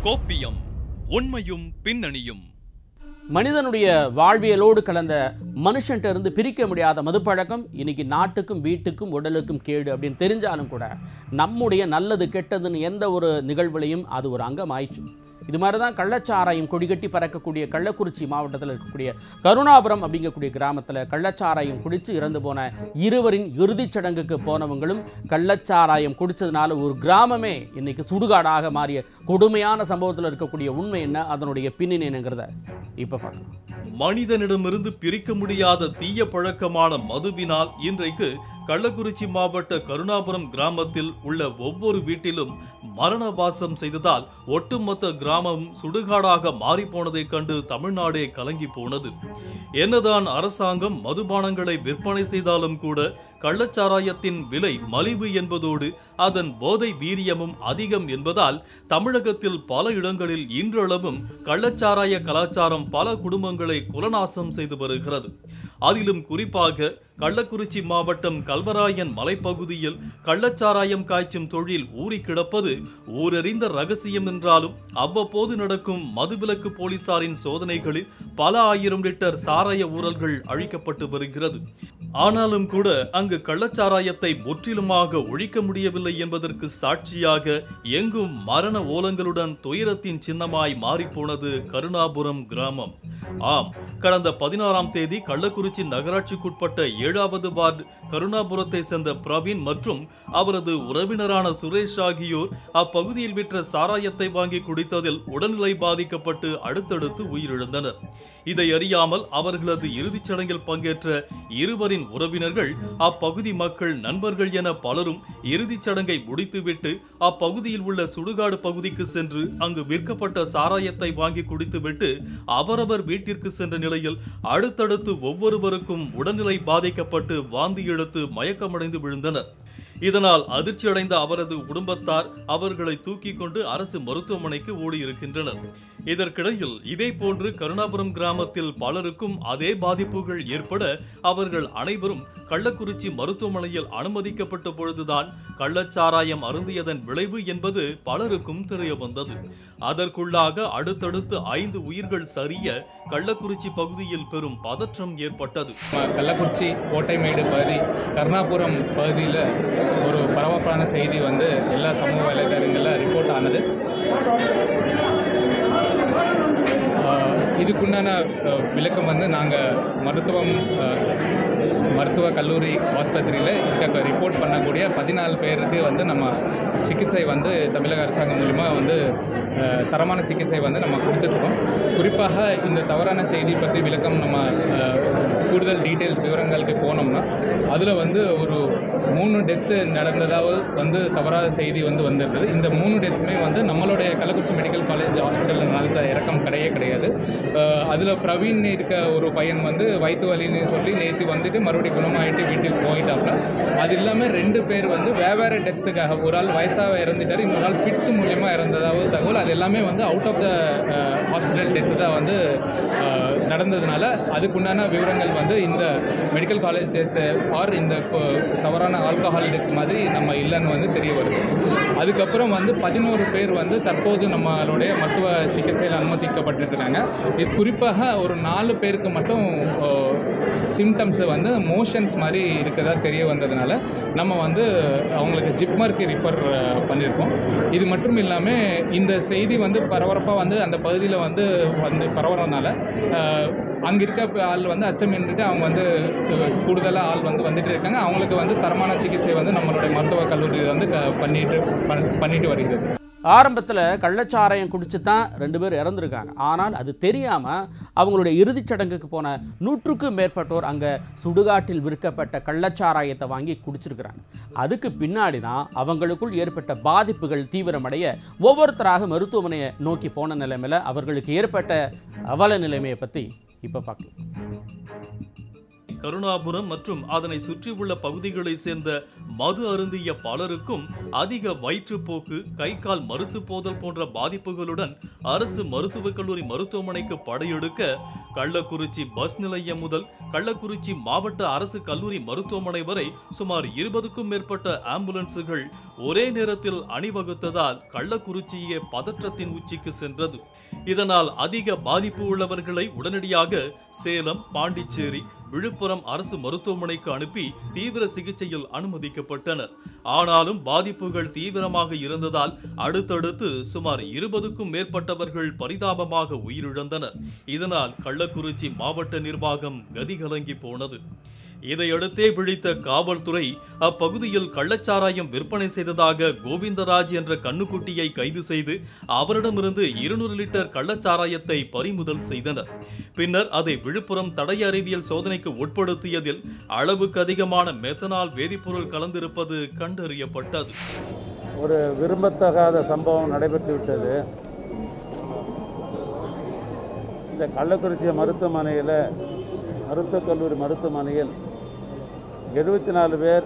கோப்பியம் உண்மையும் பின்னணியும். மனிதனுடைய வாழ்வியலோடு கலந்த மனுஷன்ட்ட இருந்து பிரிக்க முடியாத மதுப்பழக்கம் இன்னைக்கு நாட்டுக்கும் வீட்டுக்கும் உடலுக்கும் கேடு அப்படின்னு தெரிஞ்சாலும் கூட நம்முடைய நல்லது கெட்டதுன்னு எந்த ஒரு நிகழ்வுலையும் அது ஒரு அங்கம் ஆயிடுச்சு. இது மாதிரி தான் கள்ளச்சாராயம் கொடிகட்டி பறக்கக்கூடிய கள்ளக்குறிச்சி மாவட்டத்தில் இருக்கக்கூடிய கருணாபுரம் அப்படிங்கக்கூடிய கிராமத்தில் கள்ளச்சாராயம் குடித்து இறந்து போன இருவரின் இறுதிச் சடங்குக்கு போனவங்களும் கள்ளச்சாராயம் குடித்ததுனால ஒரு கிராமமே இன்னைக்கு சுடுகாடாக மாறிய கொடுமையான சம்பவத்தில் இருக்கக்கூடிய உண்மை என்ன, அதனுடைய பின்னணி என்னங்கிறத இப்போ பார்க்கலாம். மனிதனிடமிருந்து பிரிக்க முடியாத தீய பழக்கமான மதுவினால் இன்றைக்கு கள்ளக்குறிச்சி மாவட்ட கருணாபுரம் கிராமத்தில் உள்ள ஒவ்வொரு வீட்டிலும் மரண வாசம் செய்ததால் ஒட்டுமொத்த கிராமம் சுடுகாடாக மாறிப்போனதை கண்டு தமிழ்நாடே கலங்கி போனது. என்னதான் அரசாங்கம் மதுபானங்களை விற்பனை செய்தாலும் கூட கள்ளச்சாராயத்தின் விலை மலிவு என்பதோடு அதன் போதை வீரியமும் அதிகம் என்பதால் தமிழகத்தில் பல இடங்களில் இன்றளவும் கள்ளச்சாராய கலாச்சாரம் பல குடும்பங்களை குலநாசம் செய்து வருகிறது. அதிலும் குறிப்பாக கள்ளக்குறிச்சி மாவட்டம் கல்வராயன் மலைப்பகுதியில் கள்ளச்சாராயம் காய்ச்சும் தொழில் ஊறி கிடப்பது ஊரறிந்த ரகசியம் என்றாலும் அவ்வப்போது நடக்கும் மதுவிலக்கு போலீசாரின் சோதனைகளில் பல ஆயிரம் லிட்டர் சாராய ஊழல்கள் அழிக்கப்பட்டு வருகிறது. ஆனாலும் கூட அங்கு கள்ளச்சாராயத்தை முற்றிலுமாக ஒழிக்க முடியவில்லை என்பதற்கு சாட்சியாக எங்கும் மரண ஓலங்களுடன் துயரத்தின் சின்னமாய் மாறிப்போனது கருணாபுரம் கிராமம். ஆம், கடந்த 16ஆம் தேதி கள்ளக்குறிச்சி நகராட்சிக்குட்பட்ட 7வது வார்டு கருணாபுரத்தை சேர்ந்த பிரவீன் மற்றும் அவரது உறவினரான சுரேஷ் ஆகியோர் அப்பகுதியில் விற்ற சாராயத்தை வாங்கி குடித்ததில் உடல்நிலை பாதிக்கப்பட்டு அடுத்தடுத்து உயிரிழந்தனர். இதை அறியாமல் அவர்களது இறுதிச் சடங்கில் பங்கேற்ற இருவரின் உறவினர்கள், அப்பகுதி மக்கள், நண்பர்கள் என பலரும் இறுதிச் சடங்கை முடித்துவிட்டு அப்பகுதியில் உள்ள சுடுகாடு பகுதிக்கு சென்று அங்கு விற்கப்பட்ட சாராயத்தை வாங்கி குடித்துவிட்டு அவரவர் வீட்டிற்கு சென்ற நிலையில் அடுத்தடுத்து ஒவ்வொருவருக்கும் உடல்நிலை பாதிக்கப்பட்டு வாந்தி எடுத்து மயக்கமடைந்து விழுந்தனர். இதனால் அதிர்ச்சியடைந்த அவரது குடும்பத்தார் அவர்களை தூக்கி கொண்டு அரசு மருத்துவமனைக்கு ஓடியிருக்கின்றனர். இதற்கிடையில் இதே போன்று கருணாபுரம் கிராமத்தில் பலருக்கும் அதே பாதிப்புகள் ஏற்பட அவர்கள் அனைவரும் கள்ளக்குறிச்சி மருத்துவமனையில் அனுமதிக்கப்பட்ட பொழுதுதான் கள்ளச்சாராயம் அருந்தியதன் விளைவு என்பது பலருக்கும் தெரிய வந்தது. அதற்குள்ளாக அடுத்தடுத்து 5 உயிர்கள் சரிய கள்ளக்குறிச்சி பகுதியில் பெரும் பதற்றம் ஏற்பட்டது. கள்ளக்குறிச்சி கோட்டைமேடு பகுதி கருணாபுரம் பகுதியில் ஒரு பரபரப்பான செய்தி வந்து எல்லா சமூக வலைதளங்களில் ரிப்போர்ட் ஆனது. இதுக்குண்டான விளக்கம் வந்து நாங்கள் மருத்துவ கல்லூரி ஆஸ்பத்திரியில் இருக்க ரிப்போர்ட் பண்ணக்கூடிய 14 பேருக்கு வந்து நம்ம சிகிச்சை வந்து தமிழக அரசாங்கம் மூலிமா வந்து தரமான சிகிச்சை வந்து நம்ம கொடுத்துட்ருக்கோம். குறிப்பாக இந்த தவறான செய்தி பற்றி விளக்கம் நம்ம கூடுதல் டீட்டெயில்ஸ் விவரங்களுக்கு போனோம்னா அதில் வந்து ஒரு 3 டெத்து நடந்ததாக வந்து தவறான செய்தி வந்து வந்திருந்தது. இந்த 3 டெத்துமே வந்து நம்மளுடைய கள்ளக்குறிச்சி மெடிக்கல் காலேஜ் ஹாஸ்பிட்டலில் நடந்த இறக்கம் கிடையாது. அதில் பிரவீன் இருக்க ஒரு பையன் வந்து வயிற்று வலின்னு சொல்லி நேற்று வந்துட்டு மறுபடியும் குணமாகிட்டு வீட்டுக்கு போயிட்டாப்புல. அது இல்லாமல் 2 பேர் வந்து வேறு டெத்துக்காக, ஒரு ஆள் வயசாக இறந்துட்டார், இன்னொரு ஆள் ஃபிட்ஸ் மூலிமா இறந்ததாவது தகவல். அது எல்லாமே வந்து out of the hospital death தான் வந்து நடந்ததுனால அதுக்குண்டான விவரங்கள் வந்து இந்த மெடிக்கல் காலேஜ் டெத்து ஆர் இந்த தவறான ஆல்கஹால் டெத் மாதிரி நம்ம இல்லைன்னு வந்து தெரிய வருது. அதுக்கப்புறம் வந்து 11 பேர் வந்து தற்போது நம்மளுடைய மருத்துவ சிகிச்சையில் அனுமதிக்கப்பட்டிருக்கிறாங்க. இது குறிப்பாக ஒரு 4 பேருக்கு மட்டும் சிம்டம்ஸ் வந்து மோஷன்ஸ் மாதிரி இருக்கதா தெரிய வந்ததுனால நம்ம வந்து அவங்களுக்கு ஜிப்மருக்கு ரிஃபர் பண்ணியிருக்கோம். இது மட்டும் இல்லாமல் இந்த செய்தி வந்து பரபரப்பாக வந்து அந்த பகுதியில் வந்து பரவுறதுனால அங்கே இருக்க ஆள் வந்து அச்சமின்ட்டு அவங்க வந்து கூடுதலாக ஆள் வந்து வந்துட்டு இருக்காங்க. அவங்களுக்கு வந்து தரமான சிகிச்சை வந்து நம்மளுடைய மருத்துவக் கல்லூரியில் வந்து பண்ணிட்டு வருகிறது. ஆரம்பத்தில் கள்ளச்சாராயம் குடிச்சு தான் 2 பேர் இறந்துருக்காங்க. ஆனால் அது தெரியாமல் அவங்களுடைய இறுதிச் சடங்குக்கு போன 100க்கும் மேற்பட்டோர் அங்கே சுடுகாட்டில் விற்கப்பட்ட கள்ளச்சாராயத்தை வாங்கி குடிச்சிருக்கிறாங்க. அதுக்கு பின்னாடி தான் அவங்களுக்குள் ஏற்பட்ட பாதிப்புகள் தீவிரமடைய ஒவ்வொருத்தராக மருத்துவமனையை நோக்கி போன நிலைமையில் அவர்களுக்கு ஏற்பட்ட அவல நிலைமையை பற்றி இப்போ பார்க்கலாம். கருணாபுரம் மற்றும் அதனை சுற்றியுள்ள பகுதிகளை சேர்ந்த மது அருந்திய பலருக்கும் அதிக வயிற்றுப்போக்கு, கை கால் மறுத்து போதல் போன்ற பாதிப்புகளுடன் அரசு மருத்துவக் கல்லூரி மருத்துவமனைக்கு படையெடுக்க கள்ளக்குறிச்சி பஸ் நிலையம் முதல் கள்ளக்குறிச்சி மாவட்ட அரசு கல்லூரி மருத்துவமனை வரை சுமார் 20க்கும் மேற்பட்ட ஆம்புலன்ஸுகள் ஒரே நேரத்தில் அணிவகுத்ததால் கள்ளக்குறிச்சியே பதற்றத்தின் உச்சிக்கு சென்றது. இதனால் அதிக பாதிப்பு உள்ளவர்களை உடனடியாக சேலம், பாண்டிச்சேரி, விழுப்புரம் அரசு மருத்துவமனைக்கு அனுப்பி தீவிர சிகிச்சையில் அனுமதிக்கப்பட்டனர். ஆனாலும் பாதிப்புகள் தீவிரமாக இருந்ததால் அடுத்தடுத்து சுமார் 20க்கும் மேற்பட்டவர்கள் பரிதாபமாக உயிரிழந்தனர். இதனால் கள்ளக்குறிச்சி மாவட்ட நிர்வாகம் கதிகலங்கி போனது. இதையடுத்தே விழித்த காவல்துறை அப்பகுதியில் கள்ளச்சாராயம் விற்பனை செய்ததாக கோவிந்தராஜ் என்ற கண்ணுக்குட்டியை கைது செய்து அவரிடமிருந்து 200 லிட்டர் கள்ளச்சாராயத்தை பறிமுதல் செய்தனர். பின்னர் அதை விழுப்புரம் தடய அறிவியல் சோதனைக்கு உட்படுத்தியதில் அளவுக்கு அதிகமான மெத்தனால் வேதிப்பொருள் கலந்திருப்பது கண்டறியப்பட்டது. ஒரு விரும்பத்தகாத சம்பவம் நடைபெற்றுவிட்டது. இந்த கள்ளக்குறிச்சி மருத்துவமனையில் மருத்துவக் கல்லூரி மருத்துவமனையில் 74 பேர்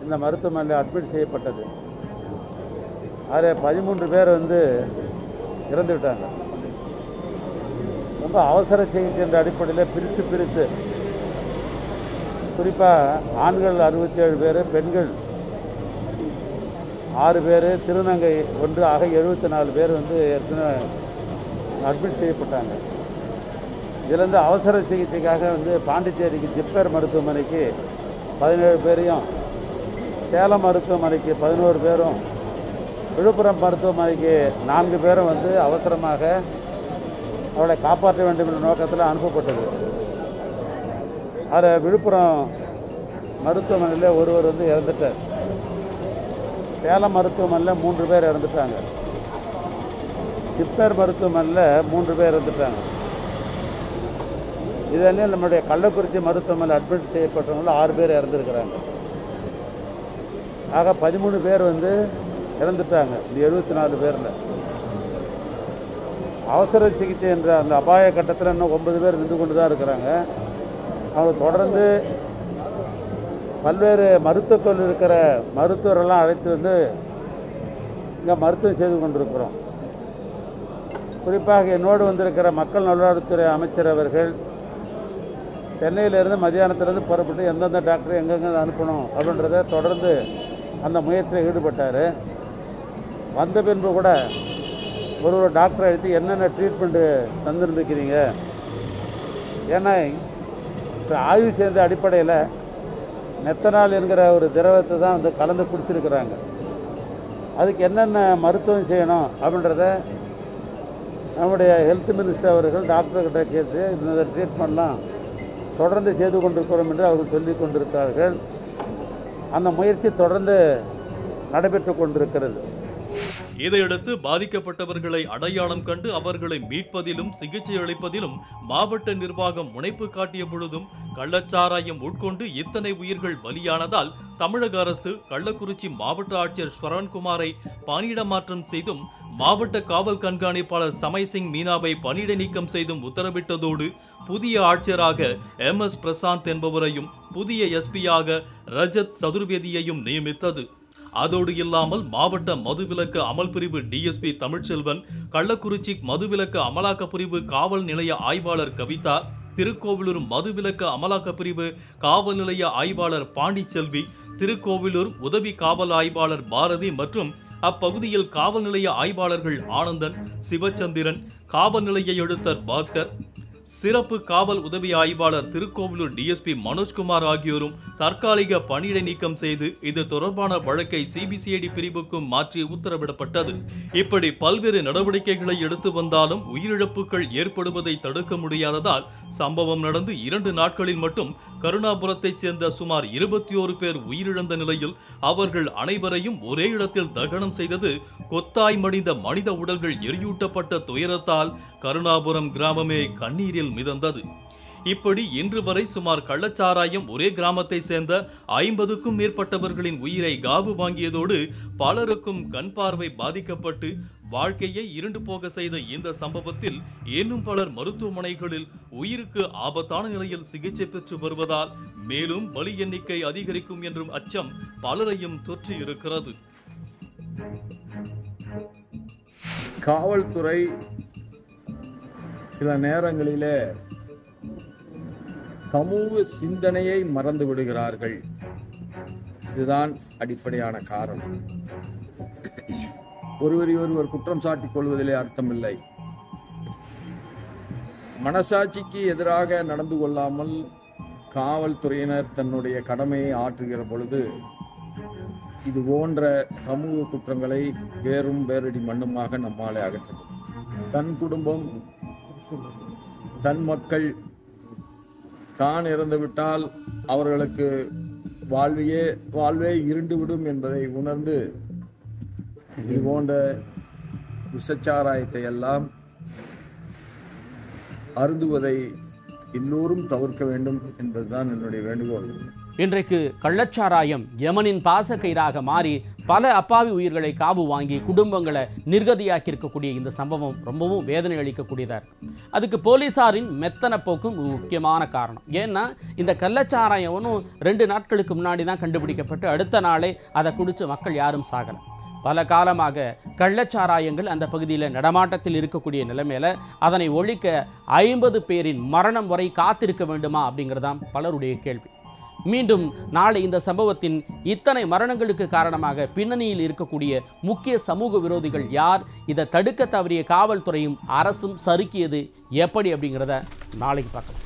இந்த மருத்துவமனையில் அட்மிட் செய்யப்பட்டது. அதில் 13 பேர் இறந்து விட்டாங்க. ரொம்ப அவசர சிகிச்சை என்ற அடிப்படையில் பிரித்து குறிப்பாக ஆண்கள் 67 பேர், பெண்கள் 6 பேர், திருநங்கை 1 ஆக 74 பேர் ஏற்கனவே அட்மிட் செய்யப்பட்டாங்க. இதிலிருந்து அவசர சிகிச்சைக்காக பாண்டிச்சேரிக்கு ஜிப்மர் மருத்துவமனைக்கு 17 பேரையும், சேலம் மருத்துவமனைக்கு 11 பேரும், விழுப்புரம் மருத்துவமனைக்கு 4 பேரும் அவசரமாக அவளை காப்பாற்ற வேண்டும் என்ற நோக்கத்தில் அனுப்பப்பட்டது. அதில் விழுப்புரம் மருத்துவமனையில் ஒருவர் இறந்துட்டார். சேலம் மருத்துவமனையில் 3 பேர் இறந்துட்டாங்க. ஜிப்மர் மருத்துவமனையில் 3 பேர் இறந்துட்டாங்க. இதெல்லாம் நம்முடைய கள்ளக்குறிச்சி மருத்துவமனையில் அட்மிட் செய்யப்பட்டவங்கள 6 பேர் இறந்துருக்கிறாங்க. ஆக 13 பேர் இறந்துட்டாங்க. இந்த 74 பேரில் அவசர சிகிச்சை என்ற அந்த அபாய கட்டத்தில் இன்னும் 9 பேர் நின்று கொண்டு தான் இருக்கிறாங்க. அவங்க தொடர்ந்து பல்வேறு மருத்துவக் கல்லூரி இருக்கிற மருத்துவரெல்லாம் அழைத்து இங்கே மருத்துவம் செய்து கொண்டிருக்கிறோம். குறிப்பாக என்னோடு வந்திருக்கிற மக்கள் நல்வாழ்வுத்துறை அமைச்சர் அவர்கள் சென்னையிலேருந்து மத்தியானத்திலேருந்து புறப்பட்டு எந்தெந்த டாக்டர் எங்கெங்கே அனுப்பணும் அப்படின்றத தொடர்ந்து அந்த முயற்சியில் ஈடுபட்டார். வந்த பின்பு கூட ஒரு டாக்டரை அழைத்து என்னென்ன ட்ரீட்மெண்ட்டு தந்துருந்துக்கிறீங்க, ஏன்னா இப்போ ஆய்வு செய்த அடிப்படையில் மெத்தனால் என்கிற ஒரு திரவத்தை தான் கலந்து குடிச்சிருக்கிறாங்க. அதுக்கு என்னென்ன மருத்துவம் செய்யணும் அப்படின்றத நம்முடைய ஹெல்த் மினிஸ்டர் அவர்கள் டாக்டர்கிட்ட கேட்டு இந்த ட்ரீட்மெண்ட்லாம் தொடர்ந்து செய்து கொண்டிருக்கிறோம் என்று அவர்கள் சொல்லிக் கொண்டிருக்கிறார்கள். அந்த முயற்சி தொடர்ந்து நடைபெற்று கொண்டிருக்கிறது. இதையடுத்து பாதிக்கப்பட்டவர்களை அடையாளம் கண்டு அவர்களை மீட்பதிலும் சிகிச்சை அளிப்பதிலும் மாவட்ட நிர்வாகம் முனைப்பு காட்டிய பொழுதும் கள்ளச்சாராயம் உட்கொண்டு இத்தனை உயிர்கள் பலியானதால் தமிழக அரசு கள்ளக்குறிச்சி மாவட்ட ஆட்சியர் ஸ்வரன்குமாரை பணியிட மாற்றம் செய்தும் மாவட்ட காவல் கண்காணிப்பாளர் சமய் சிங் மீனாவை பணியிட நீக்கம் செய்தும் உத்தரவிட்டதோடு புதிய ஆட்சியராக MS பிரசாந்த் என்பவரையும் புதிய எஸ்பியாக ரஜத் சதுர்வேதியையும் நியமித்தது. அதோடு இல்லாமல் மாவட்ட மதுவிலக்கு அமல் பிரிவு டிஎஸ்பி தமிழ்ச்செல்வன், கள்ளக்குறிச்சி மதுவிலக்கு அமலாக்க பிரிவு காவல் நிலைய ஆய்வாளர் கவிதா, திருக்கோவிலூர் மதுவிலக்கு அமலாக்க பிரிவு காவல் நிலைய ஆய்வாளர் பாண்டிச்செல்வி, திருக்கோவிலூர் உதவி காவல் ஆய்வாளர் பாரதி மற்றும் அப்பகுதியில் காவல் நிலைய ஆய்வாளர்கள் ஆனந்தன், சிவச்சந்திரன், காவல் நிலைய எழுத்தர் பாஸ்கர், சிறப்பு காவல் உதவி ஆய்வாளர் திருக்கோவிலூர் டிஎஸ்பி மனோஜ்குமார் ஆகியோரும் தற்காலிக பணியிடை நீக்கம் செய்து இது தொடர்பான வழக்கை சிபிசிஐடி பிரிவுக்கும் மாற்றி உத்தரவிடப்பட்டது. இப்படி பல்வேறு நடவடிக்கைகளை எடுத்து வந்தாலும் உயிரிழப்புகள் ஏற்படுவதை தடுக்க முடியாததால் சம்பவம் நடந்து 2 நாட்களில் மட்டும் கருணாபுரத்தைச் சேர்ந்த சுமார் 21 பேர் உயிரிழந்த நிலையில் அவர்கள் அனைவரையும் ஒரே இடத்தில் தகனம் செய்தது கொத்தாய் மடிந்த மனித உடல்கள் எரியூட்டப்பட்ட துயரத்தால் கருணாபுரம் கிராமமே கண்ணீரில் மிதந்தது. இப்படி இன்று வரை சுமார் கள்ளச்சாராயம் ஒரே கிராமத்தை சேர்ந்த 50க்கும் மேற்பட்டவர்களின் உயிரை காவு வாங்கியதோடு பலருக்கும் கண் பார்வை பாதிக்கப்பட்டு வாழ்க்கையை இருண்டு போக செய்த இந்த சம்பவத்தில் இன்னும் பலர் மருத்துவமனைகளில் உயிருக்கு ஆபத்தான நிலையில் சிகிச்சை பெற்று வருவதால் மேலும் பலி எண்ணிக்கை அதிகரிக்கும் என்றும் அச்சம் பலரையும் தொற்றி இருக்கிறது. காவல்துறை சில நேரங்களிலே சமூக சிந்தனையை மறந்து விடுகிறார்கள். இதுதான் அடிப்படையான காரணம். ஒருவரை ஒருவர் குற்றம் சாட்டிக் கொள்வதிலே அர்த்தமில்லை. மனசாட்சிக்கு எதிராக நடந்து கொள்ளாமல் காவல்துறையினர் தன்னுடைய கடமையை ஆற்றுகிற பொழுது இது போன்ற சமூக குற்றங்களை வேறும் வேரடி மண்ணுமாக நம்மாலே அகற்ற முடியும். தன் குடும்பம், தன் மக்கள் தான் இறந்துவிட்டால் அவர்களுக்கு வாழ்வே இருண்டுவிடும் என்பதை உணர்ந்து இது போன்ற விஷச்சாராயத்தை எல்லாம் அருந்துவதை எல்லோரும் தவிர்க்க வேண்டும் என்பதுதான் என்னுடைய வேண்டுகோள். இன்றைக்கு கள்ளச்சாராயம் யமனின் பாசக்கயிறாக மாறி பல அப்பாவி உயிர்களை காவு வாங்கி குடும்பங்களை நிர்கதியாக்கி இருக்கக்கூடிய இந்த சம்பவம் ரொம்பவும் வேதனை அளிக்கக்கூடியதாக இருக்கு. அதுக்கு போலீசாரின் மெத்தன போக்கும் ஒரு முக்கியமான காரணம். ஏன்னா இந்த கள்ளச்சாராயம் ஒன்றும் 2 நாட்களுக்கு முன்னாடி தான் கண்டுபிடிக்கப்பட்டு அடுத்த நாளே அதை குடிச்சு மக்கள் யாரும் சாகலை. பல காலமாக கள்ளச்சாராயங்கள் அந்த பகுதியில் நடமாட்டத்தில் இருக்கக்கூடிய நிலைமையில அதனை ஒழிக்க 50 பேரின் மரணம் வரை காத்திருக்க வேண்டுமா அப்படிங்கிறதான் பலருடைய கேள்வி. மீண்டும் நாளை இந்த சம்பவத்தின் இத்தனை மரணங்களுக்கு காரணமாக பின்னணியில் இருக்கக்கூடிய முக்கிய சமூக விரோதிகள் யார், இதை தடுக்க தவறிய காவல்துறையும் அரசும் சறுக்கியது எப்படி அப்படிங்கிறத நாளைக்கு பார்க்கலாம்.